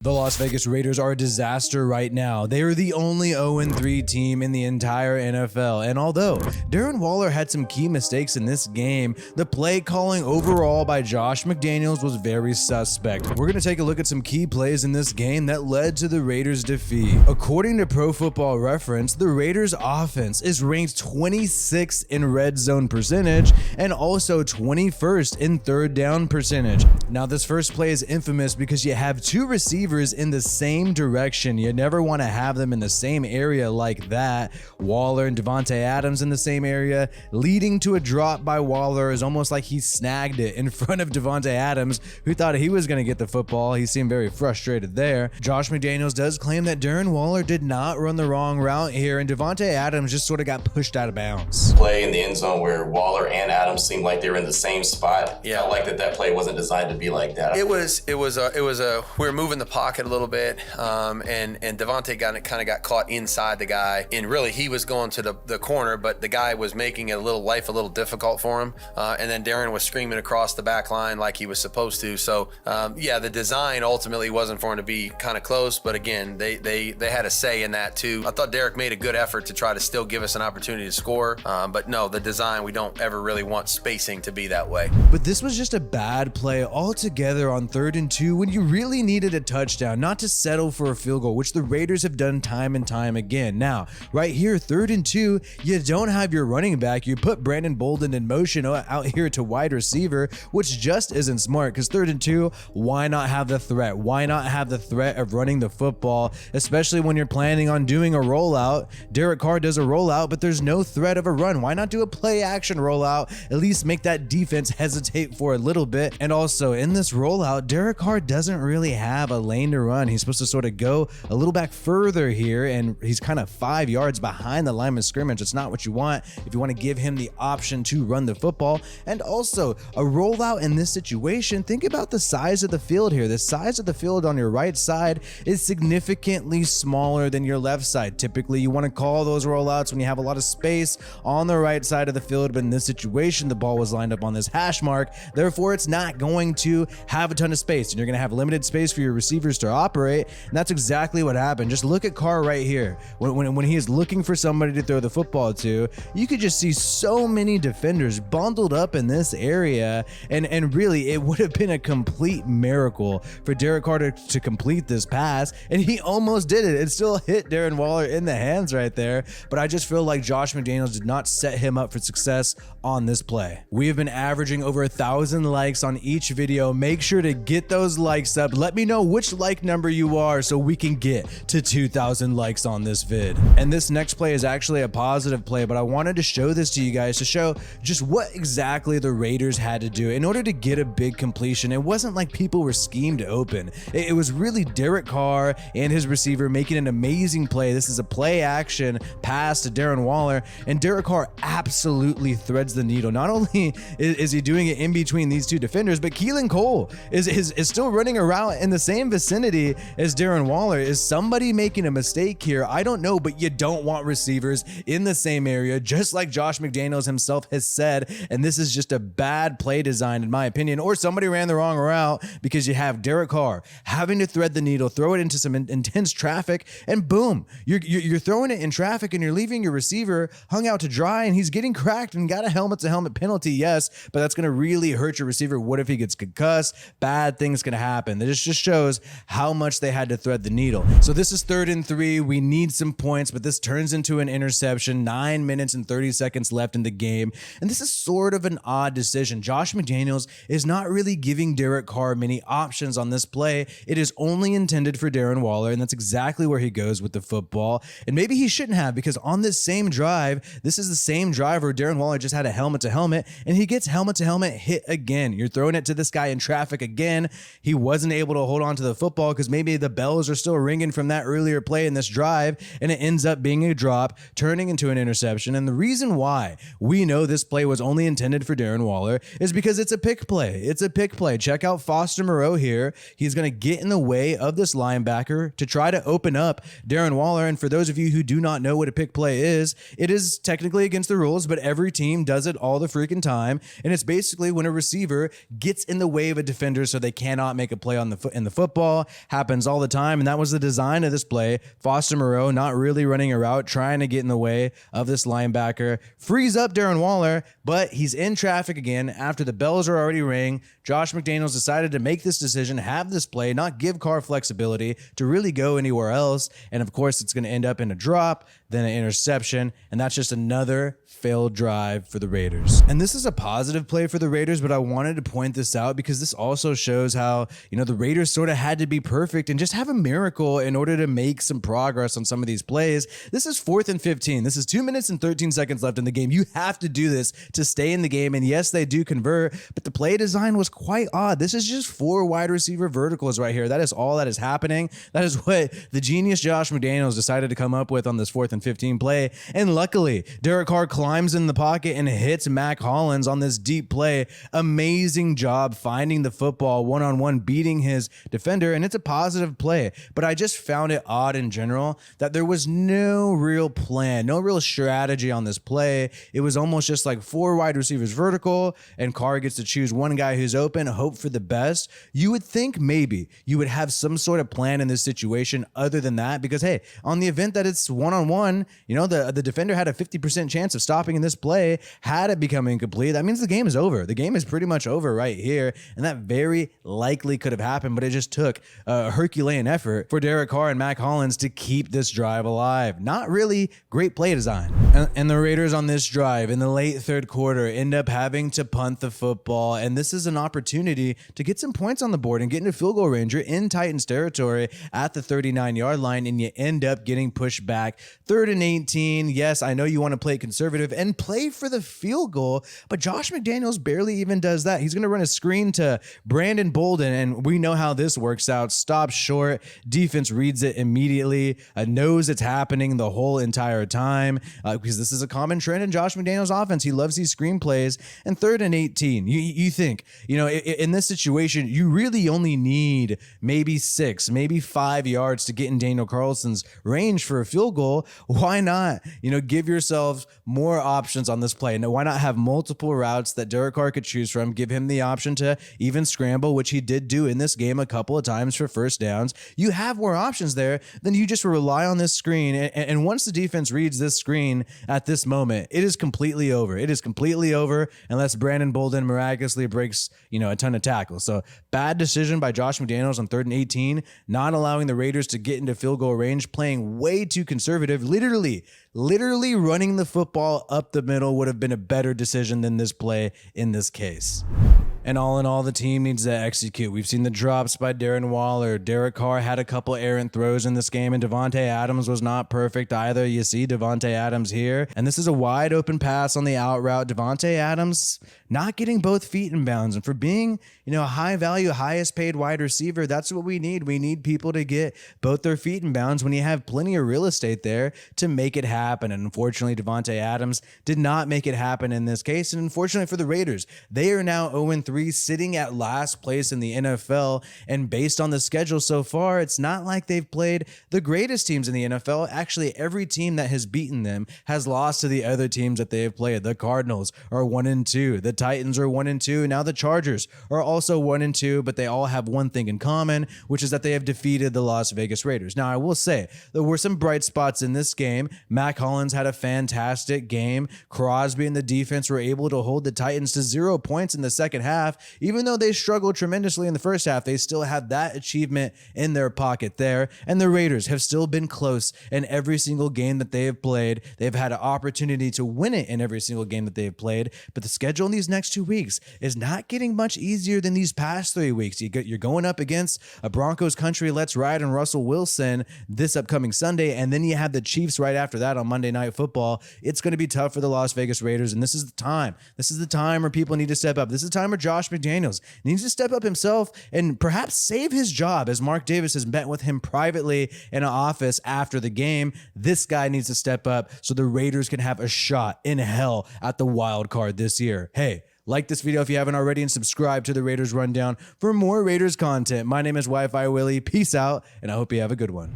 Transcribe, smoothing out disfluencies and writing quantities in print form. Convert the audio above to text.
The Las Vegas Raiders are a disaster right now. They are the only 0-3 team in the entire NFL. And although Darren Waller had some key mistakes in this game, the play calling overall by Josh McDaniels was very suspect. We're going to take a look at some key plays in this game that led to the Raiders' defeat. According to Pro Football Reference, the Raiders' offense is ranked 26th in red zone percentage and also 21st in third down percentage. Now, this first play is infamous because you have two receivers in the same direction. You never want to have them in the same area like that. Waller and Davante Adams in the same area, leading to a drop by Waller. Is almost like he snagged it in front of Davante Adams, who thought he was going to get the football. He seemed very frustrated there. Josh McDaniels does claim that Darren Waller did not run the wrong route here, and Davante Adams just sort of got pushed out of bounds. Play in the end zone where Waller and Adams seemed like they were in the same spot. Yeah, I like that play wasn't designed to be like that. It was we were moving the pocket a little bit, and Davante kind of got caught inside the guy, and really he was going to the corner, but the guy was making it life a little difficult for him, and then Darren was screaming across the back line like he was supposed to. So yeah, the design ultimately wasn't for him to be kind of close, but again, they had a say in that too. I thought Derek made a good effort to try to still give us an opportunity to score, but no, the design, we don't ever really want spacing to be that way. But this was just a bad play altogether on 3rd and 2 when you really needed a touchdown, not to settle for a field goal, which the Raiders have done time and time again. Now, right here, 3rd and 2, you don't have your running back. You put Brandon Bolden in motion out here to wide receiver, which just isn't smart, because 3rd and 2, why not have the threat? Why not have the threat of running the football, especially when you're planning on doing a rollout? Derek Carr does a rollout, but there's no threat of a run. Why not do a play action rollout? At least make that defense hesitate for a little bit. And also, in this rollout, Derek Carr doesn't really have a lane to run. He's supposed to sort of go a little back further here, and he's kind of 5 yards behind the line of scrimmage. It's not what you want if you want to give him the option to run the football. And also, a rollout in this situation, think about the size of the field here. The size of the field on your right side is significantly smaller than your left side. Typically, you want to call those rollouts when you have a lot of space on the right side of the field, but in this situation, the ball was lined up on this hash mark. Therefore, it's not going to have a ton of space, and you're going to have limited space for your receivers to operate, and that's exactly what happened. Just look at Carr right here. When he is looking for somebody to throw the football to, you could just see so many defenders bundled up in this area, and really, it would have been a complete miracle for Derek Carr to complete this pass, and he almost did it. It still hit Darren Waller in the hands right there, but I just feel like Josh McDaniels did not set him up for success on this play. We have been averaging over 1,000 likes on each video. Make sure to get those likes up. Let me know which like number you are so we can get to 2,000 likes on this vid. And this next play is actually a positive play, but I wanted to show this to you guys to show just what exactly the Raiders had to do in order to get a big completion. It wasn't like people were schemed open. It was really Derek Carr and his receiver making an amazing play. This is a play action pass to Darren Waller, and Derek Carr absolutely threads the needle. Not only is he doing it in between these two defenders, but Keelan Cole is still running around in the same vicinity as Darren Waller. Is somebody making a mistake here? I don't know, but you don't want receivers in the same area, just like Josh McDaniels himself has said, and this is just a bad play design in my opinion, or somebody ran the wrong route, because you have Derek Carr having to thread the needle, throw it into some intense traffic, and boom, you're throwing it in traffic, and you're leaving your receiver hung out to dry, and he's getting cracked and got a helmet-to-helmet penalty, yes, but that's going to really hurt your receiver. What if he gets concussed? Bad things can happen. This just shows how much they had to thread the needle. So this is 3rd and 3. We need some points, but this turns into an interception. 9 minutes and 30 seconds left in the game, and this is sort of an odd decision. Josh McDaniels is not really giving Derek Carr many options on this play. It is only intended for Darren Waller, and that's exactly where he goes with the football. And maybe he shouldn't have, because on this same drive, this is the same drive where Darren Waller just had a helmet-to-helmet, and he gets helmet-to-helmet hit again. You're throwing it to this guy in traffic again. He wasn't able to hold on to the football because maybe the bells are still ringing from that earlier play in this drive, and it ends up being a drop, turning into an interception. And the reason why we know this play was only intended for Darren Waller is because it's a pick play. It's a pick play. Check out Foster Moreau here. He's going to get in the way of this linebacker to try to open up Darren Waller. And for those of you who do not know what a pick play is, it is technically against the rules, but every team does it all the freaking time. And it's basically when a receiver gets in the way of a defender so they cannot make a play on in the football. football. Happens all the time, and that was the design of this play. Foster Moreau not really running a route, trying to get in the way of this linebacker. Frees up Darren Waller, but he's in traffic again after the bells are already ringing. Josh McDaniels decided to make this decision, have this play, not give Carr flexibility to really go anywhere else. And of course, it's going to end up in a drop, then an interception, and that's just another failed drive for the Raiders. And this is a positive play for the Raiders, but I wanted to point this out because this also shows how, the Raiders sort of had to be perfect and just have a miracle in order to make some progress on some of these plays. This is 4th and 15. This is 2 minutes and 13 seconds left in the game. You have to do this to stay in the game. And yes, they do convert, but the play design was quite odd. This is just 4 wide receiver verticals right here. That is all that is happening. That is what the genius Josh McDaniels decided to come up with on this 4th and 15 play. And luckily, Derek Carr climbs in the pocket and hits Mac Hollins on this deep play. Amazing job finding the football one-on-one, beating his defender, and it's a positive play. But I just found it odd in general that there was no real plan, no real strategy on this play. It was almost just like 4 wide receivers vertical, and Carr gets to choose one guy who's open, hope for the best. You would think maybe you would have some sort of plan in this situation other than that, because hey, on the event that it's one-on-one, the defender had a 50% chance of stopping in this play. Had it become incomplete, that means the game is over. The game is pretty much over right here, and that very likely could have happened, but it just took a Herculean effort for Derek Carr and Mac Hollins to keep this drive alive. Not really great play design. And the Raiders on this drive in the late 3rd quarter end up having to punt the football, and this is an opportunity to get some points on the board and get into field goal range. You're in Titans territory at the 39-yard line, and you end up getting pushed back. 3rd and 18. Yes, I know you want to play conservative and play for the field goal, but Josh McDaniels barely even does that. He's going to run a screen to Brandon Bolden, and we know how this works out. Stops short. Defense reads it immediately, knows it's happening the whole entire time, because this is a common trend in Josh McDaniels' offense. He loves these screen plays. And 3rd and 18. You think, in this situation, you really only need maybe 6, maybe 5 yards to get in Daniel Carlson's range for a field goal. Why not, give yourselves more options on this play? Now, why not have multiple routes that Derek Carr could choose from? Give him the option to even scramble, which he did do in this game a couple of times for first downs. You have more options there. Then you just rely on this screen. And once the defense reads this screen at this moment, it is completely over. It is completely over unless Brandon Bolden miraculously breaks, a ton of tackles. So bad decision by Josh McDaniels on 3rd and 18, not allowing the Raiders to get into field goal range, playing way too conservative. Literally running the football up the middle would have been a better decision than this play in this case. And all in all, the team needs to execute. We've seen the drops by Darren Waller. Derek Carr had a couple errant throws in this game, and Davante Adams was not perfect either. You see Davante Adams here, and this is a wide open pass on the out route. Davante Adams not getting both feet in bounds, and for being, a high value, highest paid wide receiver, that's what we need. We need people to get both their feet in bounds when you have plenty of real estate there to make it happen. And unfortunately, Davante Adams did not make it happen in this case. And unfortunately for the Raiders, they are now 0-3, sitting at last place in the NFL. And based on the schedule so far, it's not like they've played the greatest teams in the NFL. Actually, every team that has beaten them has lost to the other teams that they have played. The Cardinals are 1-2. The Titans are 1-2. Now the Chargers are also 1-2, but they all have one thing in common, which is that they have defeated the Las Vegas Raiders. Now, I will say there were some bright spots in this game. Mac Hollins had a fantastic game. Crosby and the defense were able to hold the Titans to 0 points in the second half. Even though they struggled tremendously in the first half, they still have that achievement in their pocket there. And the Raiders have still been close in every single game that they have played. They've had an opportunity to win it in every single game that they've played, but the schedule in these next 2 weeks is not getting much easier than these past 3 weeks. You're going up against a Broncos country let's ride and Russell Wilson this upcoming Sunday, and then you have the Chiefs right after that on Monday Night Football. It's going to be tough for the Las Vegas Raiders, and this is the time. This is the time where people need to step up. This is the time where Josh McDaniels needs to step up himself and perhaps save his job, as Mark Davis has met with him privately in an office after the game. This guy needs to step up so the Raiders can have a shot in hell at the wild card this year. Hey, like this video if you haven't already, and subscribe to the Raiders Rundown for more Raiders content. My name is WiFiWillie. Peace out, and I hope you have a good one.